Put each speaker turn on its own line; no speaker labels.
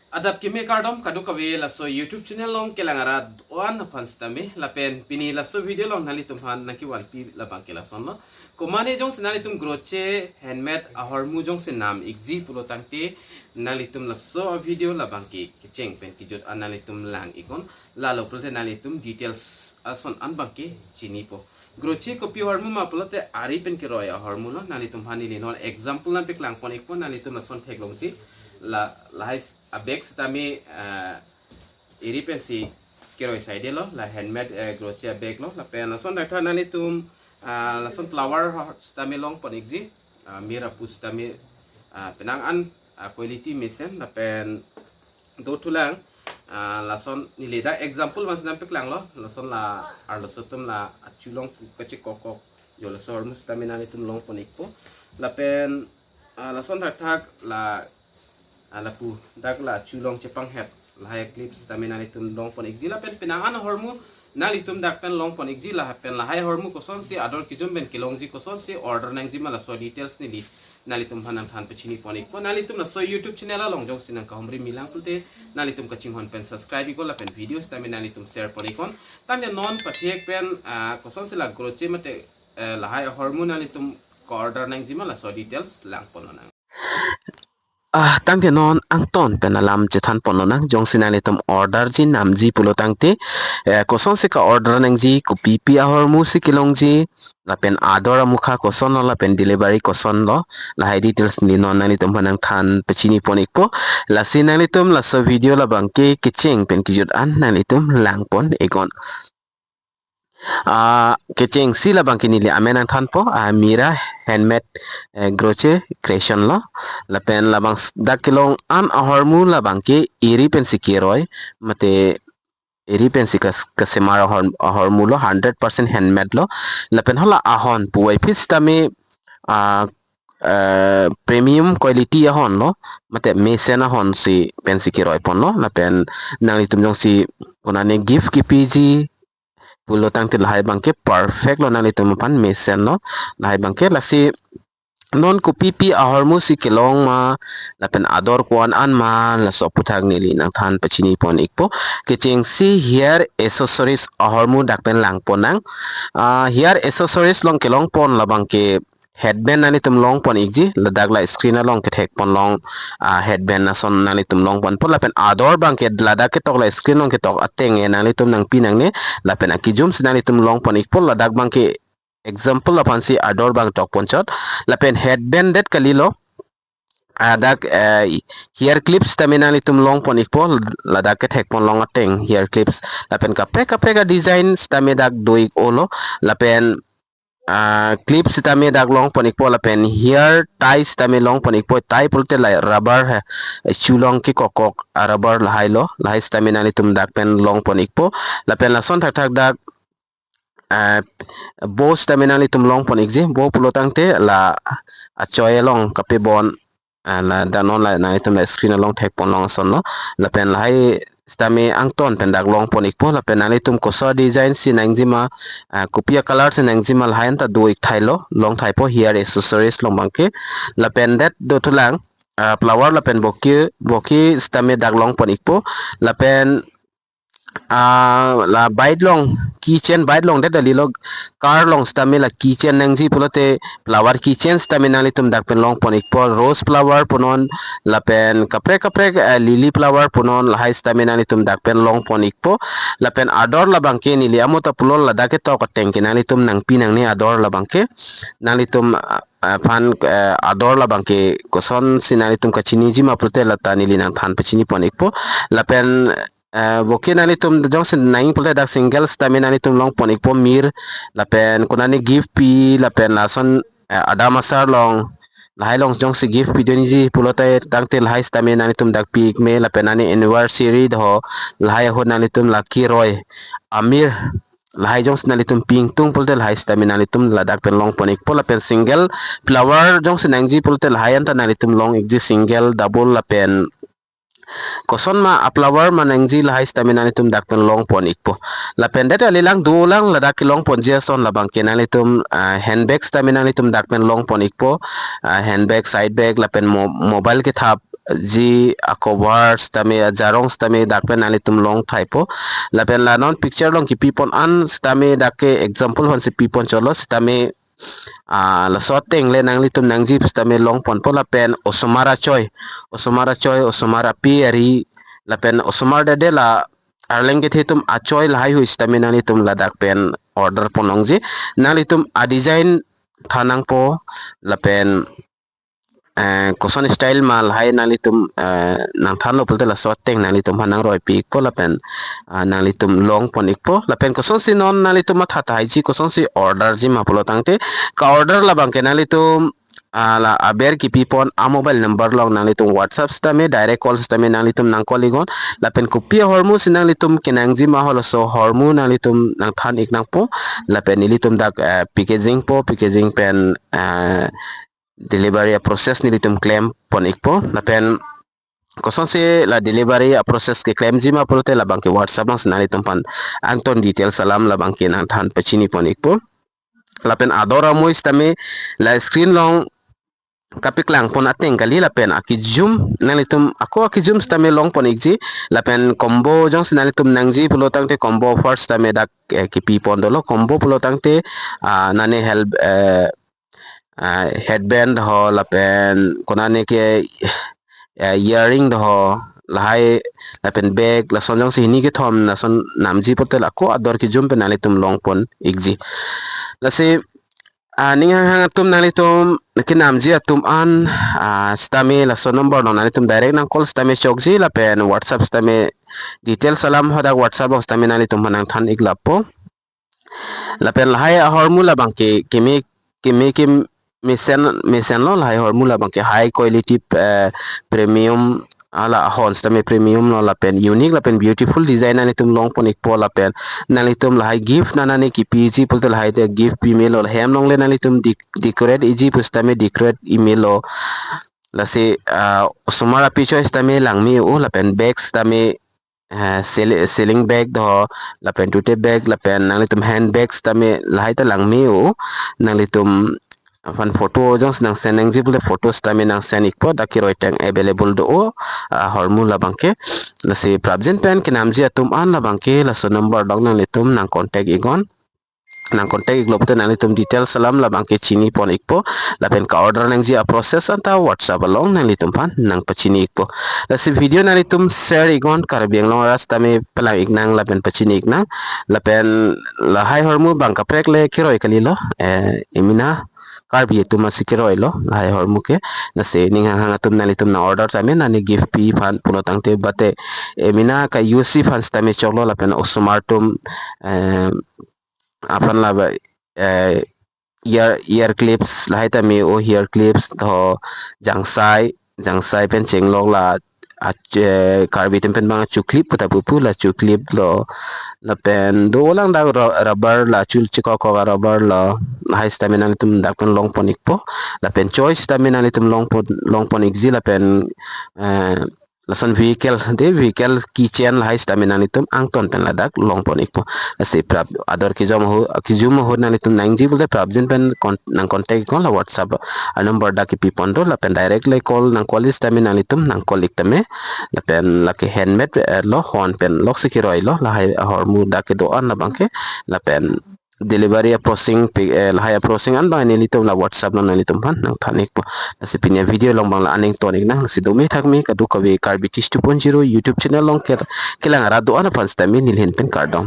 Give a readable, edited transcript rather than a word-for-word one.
Adap kami kardom kadu kawe laso YouTube channel long kelangarad one fans tami lapen pini laso video long nali tumhan naki wan pi labang kelason no komane jong senali tum groche handmade ahormu jong senam igzi pulo tangte nali tum laso video labang ki kecheng pen kijot anali tum lang ikon lalo pulte nali tum details ason anbang ki chini po groche kopi ahormu ma pulote ari pen ki roya ahormu no nali tum hani non example na pek lang pon ikon nali tum lason thek long si la lahis abek tami iri pensi kiro side lo la handmade grocery bag lo la pen son dakta nani tum la son flower tami long pon exi mira pus tami penang an quality mesen la pen do tulang la son nilida example mas nampe klang lo la son la ar lo sotum la achulong kachi kokok yo la sor mus tami nani tum long pon ikpo la pen la son dakta la alapu dakla chulong chepang het lahai clips tamina nitum long pon exila pen penangan hormu nalitum dak pen long pon exila pen lahai hormu koson si ador kijum ben kilongji koson si order nang jima la so details ni li nalitum hanam than pechini ponik po nalitum na so YouTube channel long jong sinang ka humri milang pulte nalitum kaching hon pen subscribe ko la pen videos tamina nalitum share ponikon tamya non pathek pen koson si la groche mate lahai hormu nalitum ko order nang jima la so details lang pononang
tangte non angton penalam chethan pononang jong sinali tom order ji namji pulo tangte koson se ka order nang ji ko pp ahor mu si kilongji la pen adora mukha koson la pen delivery koson lo la hai details ni non nani tom hanang than pechini ponik po la sinali tom la so video la bangke kicheng pen kijut an nani tom langpon egon kecing sila bangki nili amenang tanpo mira handmade groche creation lo lapen labang dakilong an ahormu labangki iri pen sikiroy mate iri pen sikas kasemara ahormu lo 100% handmade lo lapen hola ahon puai pis tami premium quality ahon lo mate mesen ahon si pen sikiroy pon lo lapen nang itum jong si konane gift kipiji pulo tang til hai bangke perfect lo nali tumapan mesen no hai bangke lasi non ko pipi ahormu si kelong ma lapen ador kuan an ma la so puthag nili nang than pachini pon ikpo keching si hair accessories ahormu dakpen lang ponang hair accessories long kelong pon la bangke headband nani tum long pon ikji ladak la screen long ke thek pon long headband na son nani tum long pon pon lapen ador bang ke ladak ke tok la screen long ke tok ateng e nani tum nang pinang ne lapen akijum sinani tum long pon ikpol ladak bang ke example lapan si ador bang tok pon chot lapen headband det kalilo adak hair clips taminani tum long pon ikpol ladak ke thek pon long ateng hair clips lapen kapre kapre ka design tamedak doik olo lapen clips tami dak long ponik po lapen hair ties tami long ponik po tie pulte la rubber hai chulong ki kokok rubber lahai lo lahai tami nani tum dak pen long ponik po lapen la son thak thak dak boss tami nani tum long ponik ji bo pulo tangte la achoy long kape bon la danon la nani tum la screen long thek pon long son no lapen lahai stami angton pendak long ponik po la penali tum kosa design si nangjima kopia color si nangjima lain ta do ik thailo long thai po hair accessories long bangke la pendet do tulang flower la pen boki stami dak long ponik po la pen la bite long keychain bite long det dalilo car long stami la keychain nangji pulote flower keychain stami nali tum dak pen long ponik po rose flower punon la pen kapre kapre lily flower punon la hai stami nali tum dak pen long ponik po la pen ador la bangke nili amota pulol la dak to ka tengke nali tum nang pinang ni ador la bangke nali tum pan ador la bangke koson sinali tum kachini ji ma pulote la tani linang than pachini ponik po la pen boki nani tum jong sin naing pulte dak single stamina nani tum long ponik po mir lapen kunani gift pi lapen lason ada masar long lahai long jong si gift pi doni ji pulote tangte lahai stamina nani tum dak pi me lapen nani anniversary do lahai ho nani tum lucky roy amir lahai jong sin nani tum ping tung pulte lahai stamina nani tum ladak pen long ponik po lapen single flower jong sin nangji pulte lahai anta nani tum long exi single double lapen koson ma uplower manangji lahai stamina ni tum dakpen long pon ikpo la pendet alilang dulang la dak long pon jason la bang kenali tum handbag stamina ni tum dakpen long pon ikpo handbag side bag la pen mobile ke thap ji covers tame jarong tame dakpen nali tum long typo lapen la non picture long ki pipon an tame dakke example hon si pipon cholos tame la soteng le nang litum nang jeep tame long pon po lapen osomara choi osomara pieri lapen osomar de la arleng ke thetum achoy lahai hu tame nang litum ladak pen order ponong ji nang litum a design thanang po lapen koson style mal hai nalitum nang than lo pulte la soteng nalitum hanang roi pik po lapen nalitum long pon ikpo lapen koson si non nalitum mathata hai ji koson si order ji ma pulo tangte ka order la bangke nalitum la aber ki pipon a mobile number long nalitum whatsapp stame direct call stame nalitum nang koligon lapen kopia hormu sinang litum kinang ji ma holo so hormu nalitum nang than ik nang po lapen nilitum dak packaging pen delivery proses ni litum claim pon ikpo lapen koson se la delivery proses ke claim jima polote la bangke whatsapp lang senali tempan anton detail salam la bangke nang than pachini pon ikpo lapen adora mo istame la screen long kapik lang pon ateng kali lapen aki zoom nalitum ako aki zoom stame long pon ikji lapen combo jong senalitum nangji polotang te combo first stame dak ki pi pon dolo combo polotang te nane help headband ho lapen konane ke earring ho lahai lapen bag la sonjong si hini ke thom na son namji potel ako ador ki jum penali tum long pon ikji lase ninga hang tum nali tum ke namji atum an stame la son number no nali tum direct nang call stame chokji lapen whatsapp stame detail salam hoda whatsapp stame nali tum hanang than iklapo lapen lahai hormula bangke kimi mesen lo lai hormula bangke high quality premium ala hons tame premium no lapen unique lapen beautiful design ani tum long pon ikpo lapen nalitum lahai gift nanani ki pg pultel hai de gift email ol hem long le nalitum decorate iji pustame decorate email lo lase sumara picho istame langmi o lapen bags tame selling bag do lapen tute bag lapen nalitum handbags tame lahai ta langmi o nalitum fan photo jong nang seneng ji bule photos tame nang senik po daki roiteng available do hormula bangke la se prabjen pen ke namji atum an la bangke la so number dong nang litum nang contact igon nang contact iglopte nang litum detail salam la bangke chini pon ikpo la pen ka order nang ji a process anta whatsapp along nang litum pan nang pachini ikpo la se video nang litum share igon karbiang long ras tame pelang ignang la pen pachini ignang la pen la hai hormu bangka prek le kiroi kalilo emina karbi itu masih kira ilo lahai hormuke nase ning hang atum nalitum na order tame nani gift pi fan puno tangte bate emina ka UC fans tame choklo lapen osumartum apan la ear clips lahai tame o ear clips to jangsai pen chenglok la karbi tempen bang cuklip puta pupu la cuklip lo lapen do lang da rubber la chul chiko ko rubber la hai stamina litum dakon long ponik po lapen choice stamina litum long pon exi lapen lason vehicle keychain la hai stamina litum angton pen ladak long ponik po ase prab ador ki jum ho na litum nangji bule prabjin pen nang contact kon la whatsapp a number da ki pipon do lapen direct le call nang call stamina litum nang call iktame lapen la ke handmade lo hon pen lok sikiroi lo la hai hormu da ke do an la bangke lapen delivery processing lahai processing an bang nilitum la whatsapp no nilitum pan nang thanik po nasi pinya video long bang la aning tonik nang si domi thakmi kadu kawe karbitis 2.0 youtube channel long kelang ara do an pan stami nilhin pen kardom